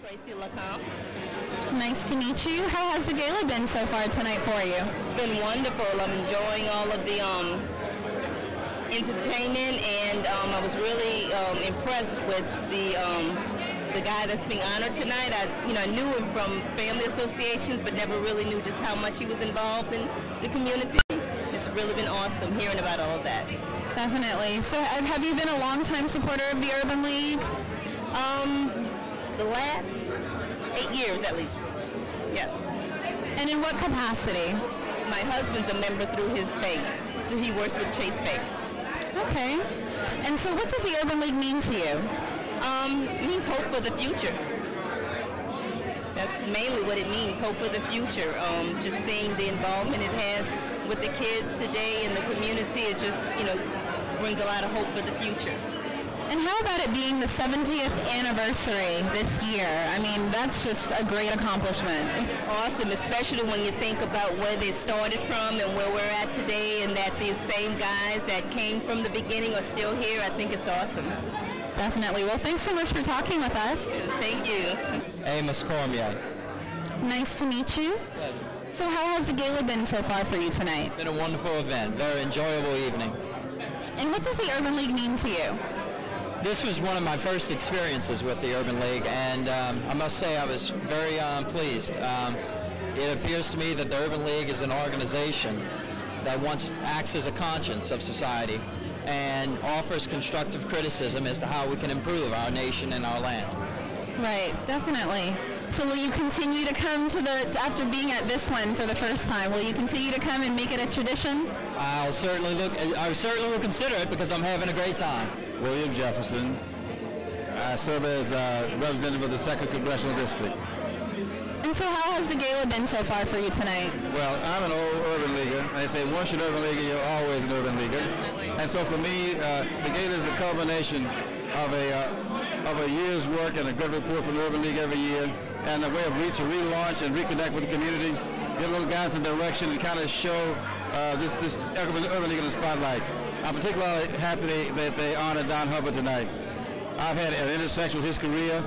Tracy Lacombe. Nice to meet you. How has the gala been so far tonight for you? It's been wonderful. I'm enjoying all of the entertainment, and I was really impressed with the guy that's being honored tonight. I knew him from family associations, but never really knew just how much he was involved in the community. It's really been awesome hearing about all of that. Definitely. So have you been a long-time supporter of the Urban League? The last 8 years at least. Yes. And in what capacity? My husband's a member through his bank. He works with Chase Bank. Okay. And so what does the Urban League mean to you? It means hope for the future. That's mainly what it means, hope for the future. Just seeing the involvement it has with the kids today and the community, it just, brings a lot of hope for the future. And how about it being the 70th anniversary this year? I mean, that's just a great accomplishment. Awesome, especially when you think about where they started from and where we're at today, and that these same guys that came from the beginning are still here. I think it's awesome. Definitely. Well, thanks so much for talking with us. Thank you. Amos Cormier. Nice to meet you. So how has the gala been so far for you tonight? Been a wonderful event, very enjoyable evening. And what does the Urban League mean to you? This was one of my first experiences with the Urban League, and I must say I was very pleased. It appears to me that the Urban League is an organization that once acts as a conscience of society and offers constructive criticism as to how we can improve our nation and our land. Right, definitely. So will you continue to come to after being at this one for the first time, will you continue to come and make it a tradition? I certainly will consider it because I'm having a great time. William Jefferson. I serve as representative of the 2nd Congressional District. And so how has the gala been so far for you tonight? Well, I'm an old urban leaguer. They say once you're an urban leaguer, you're always an urban leaguer. Definitely. And so for me, the gala is a culmination of a year's work and a good report from the Urban League every year, and a way to relaunch and reconnect with the community, give little guys a direction, and kind of show this Urban League in the spotlight. I'm particularly happy that they honored Don Hubbard tonight. I've had an intersection with his career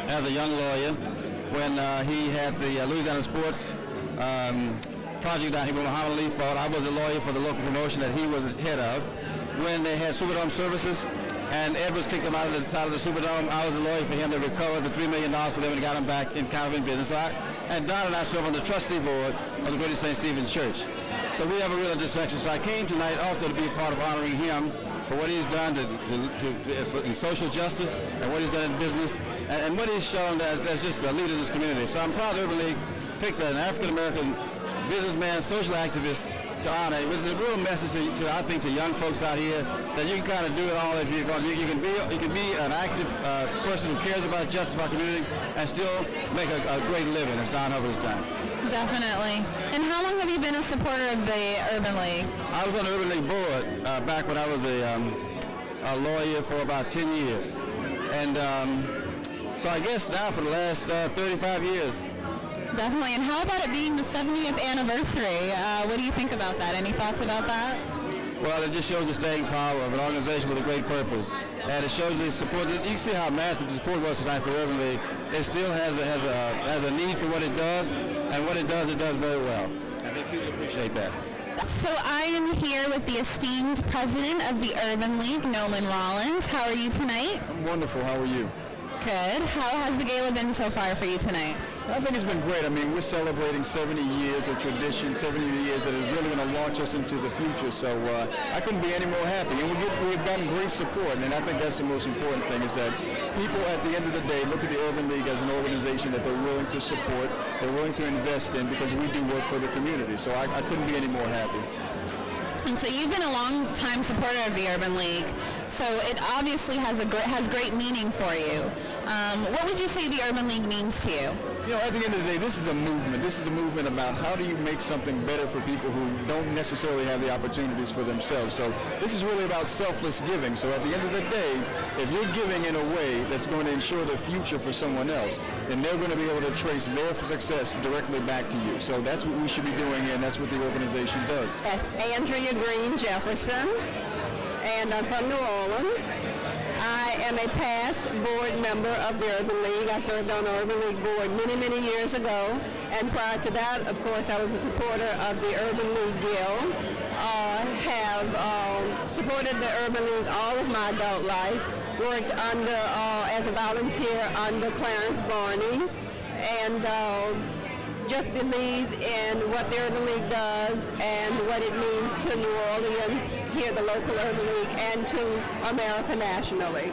as a young lawyer when he had the Louisiana Sports project down here when Muhammad Ali fought. I was a lawyer for the local promotion that he was head of. When they had Superdome services, and Ed was kicked him out of the side of the Superdome, I was a lawyer for him to recover the $3 million for them and got him back in business. And Don and I serve on the trustee board of the Greater St. Stephen's Church. So we have a real intersection. So I came tonight also to be a part of honoring him for what he's done in social justice and what he's done in business and what he's shown as just a leader in this community. So I'm proud the Urban League picked an African-American businessman, social activist to honor. It was a real message I think to young folks out here that you can kind of do it all if you want. You can be an active person who cares about justice for our community and still make a great living, as Don Hubbard has done. Definitely. And how long have you been a supporter of the Urban League? I was on the Urban League board back when I was a lawyer for about 10 years. And so I guess now for the last 35 years. Definitely. And how about it being the 70th anniversary? What do you think about that? Any thoughts about that? Well, it just shows the staying power of an organization with a great purpose. And it shows the support. You can see how massive the support was tonight for Urban League. It still has a need for what it does, and what it does very well. I think people appreciate that. So I am here with the esteemed president of the Urban League, Nolan Rollins. How are you tonight? I'm wonderful. How are you? Good. How has the gala been so far for you tonight? I think it's been great. I mean, we're celebrating 70 years of tradition, 70 years that is really going to launch us into the future. So I couldn't be any more happy. And we've gotten great support, and I think that's the most important thing is that people at the end of the day look at the Urban League as an organization that they're willing to support, they're willing to invest in because we do work for the community. So I couldn't be any more happy. And so you've been a long-time supporter of the Urban League, so it obviously has great meaning for you. What would you say the Urban League means to you? You know, at the end of the day, this is a movement. This is a movement about how do you make something better for people who don't necessarily have the opportunities for themselves. So this is really about selfless giving. So at the end of the day, if you're giving in a way that's going to ensure the future for someone else, then they're going to be able to trace their success directly back to you. So that's what we should be doing, and that's what the organization does. Yes, Andrea Green Jefferson, and I'm from New Orleans. I am a past board member of the Urban League. I served on the Urban League board many, many years ago. And prior to that, of course, I was a supporter of the Urban League Guild. Have supported the Urban League all of my adult life. Worked under as a volunteer under Clarence Barney. And just believe in what the Urban League does and what it means to New Orleans, here the local Urban League, and to America nationally.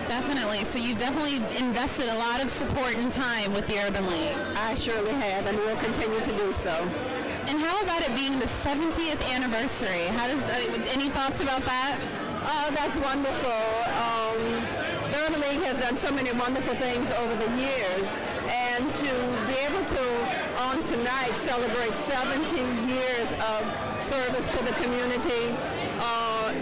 Definitely. So you definitely invested a lot of support and time with the Urban League. I surely have, and will continue to do so. And how about it being the 70th anniversary? How does any thoughts about that? That's wonderful. The Urban League has done so many wonderful things over the years, and to be able to, on tonight, celebrate 70 years of service to the community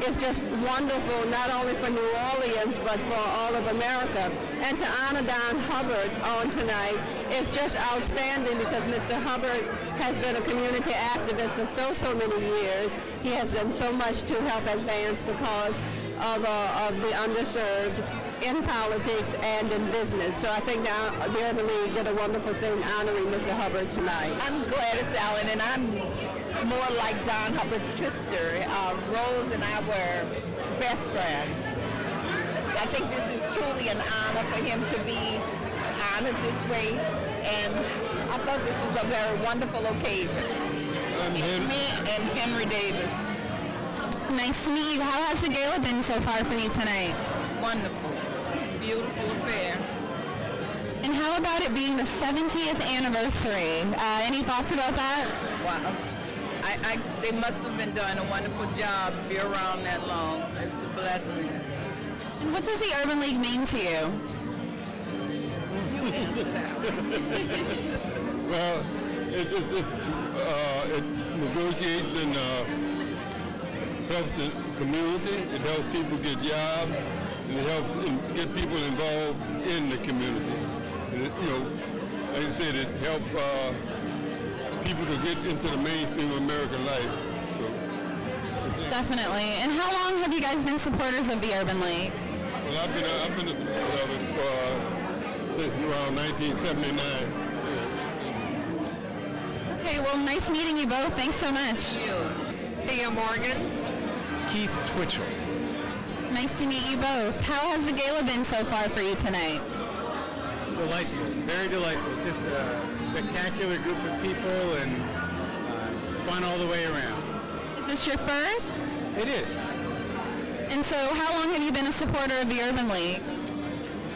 is just wonderful, not only for New Orleans, but for all of America. And to honor Don Hubbard on tonight is just outstanding, because Mr. Hubbard has been a community activist for so many years. He has done so much to help advance the cause of the underserved in politics and in business. So I think the Urban League did a wonderful thing honoring Mr. Hubbard tonight. I'm Gladys Allen, and I'm more like Don Hubbard's sister. Rose and I were best friends. I think this is truly an honor for him to be honored this way, and I thought this was a very wonderful occasion. Me and Henry Davis. Nice to meet you. How has the gala been so far for you tonight? Wonderful. It's a beautiful affair. And how about it being the 70th anniversary? Any thoughts about that? Wow. They must have been doing a wonderful job to be around that long. It's a blessing. And what does the Urban League mean to you? Well, it negotiates and helps the community. It helps people get jobs, and it helps get people involved in the community. And it, like I said, it helps people to get into the mainstream of American life. So. Definitely. And how long have you guys been supporters of the Urban League? Well, I've been a supporter of it since around 1979. Okay, well, nice meeting you both. Thanks so much. Thea Morgan. Keith Twitchell. Nice to meet you both. How has the gala been so far for you tonight? Delightful, very delightful. Just a spectacular group of people, and just fun all the way around. Is this your first? It is. And so how long have you been a supporter of the Urban League?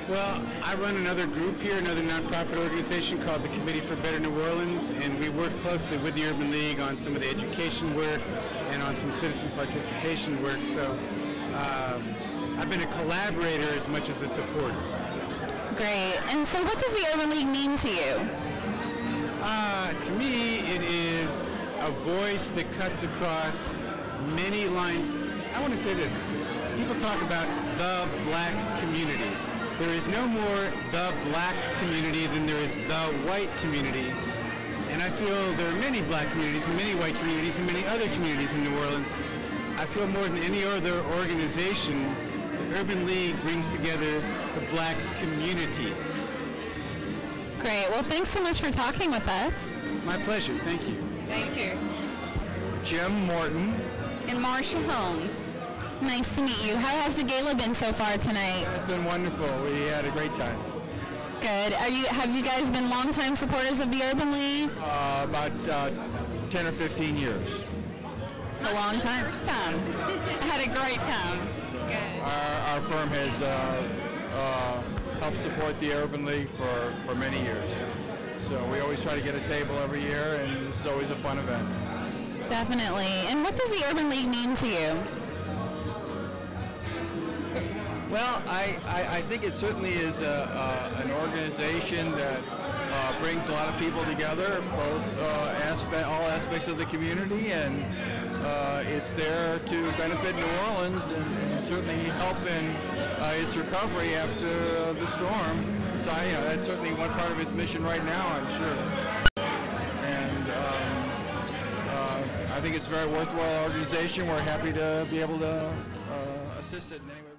Well, I run another group here, another nonprofit organization called the Committee for Better New Orleans, and we work closely with the Urban League on some of the education work and on some citizen participation work. So I've been a collaborator as much as a supporter. Great. And so what does the Urban League mean to you? To me, it is a voice that cuts across many lines. I want to say this. People talk about the black community. There is no more the black community than there is the white community. And I feel there are many black communities and many white communities and many other communities in New Orleans. I feel more than any other organization, the Urban League brings together the black communities. Great. Well, thanks so much for talking with us. My pleasure. Thank you. Thank you. Jim Morton. And Marcia Holmes. Nice to meet you. How has the gala been so far tonight? It's been wonderful. We had a great time. Good. Have you guys been longtime supporters of the Urban League? About 10 or 15 years. It's a long time. First time. I had a great time. Good. Our firm has helped support the Urban League for many years. So we always try to get a table every year, and it's always a fun event. Definitely. And what does the Urban League mean to you? Well, I think it certainly is an organization that brings a lot of people together, both all aspects of the community, and it's there to benefit New Orleans and certainly help in its recovery after the storm. So that's certainly one part of its mission right now, I'm sure. And I think it's a very worthwhile organization. We're happy to be able to assist it in any way.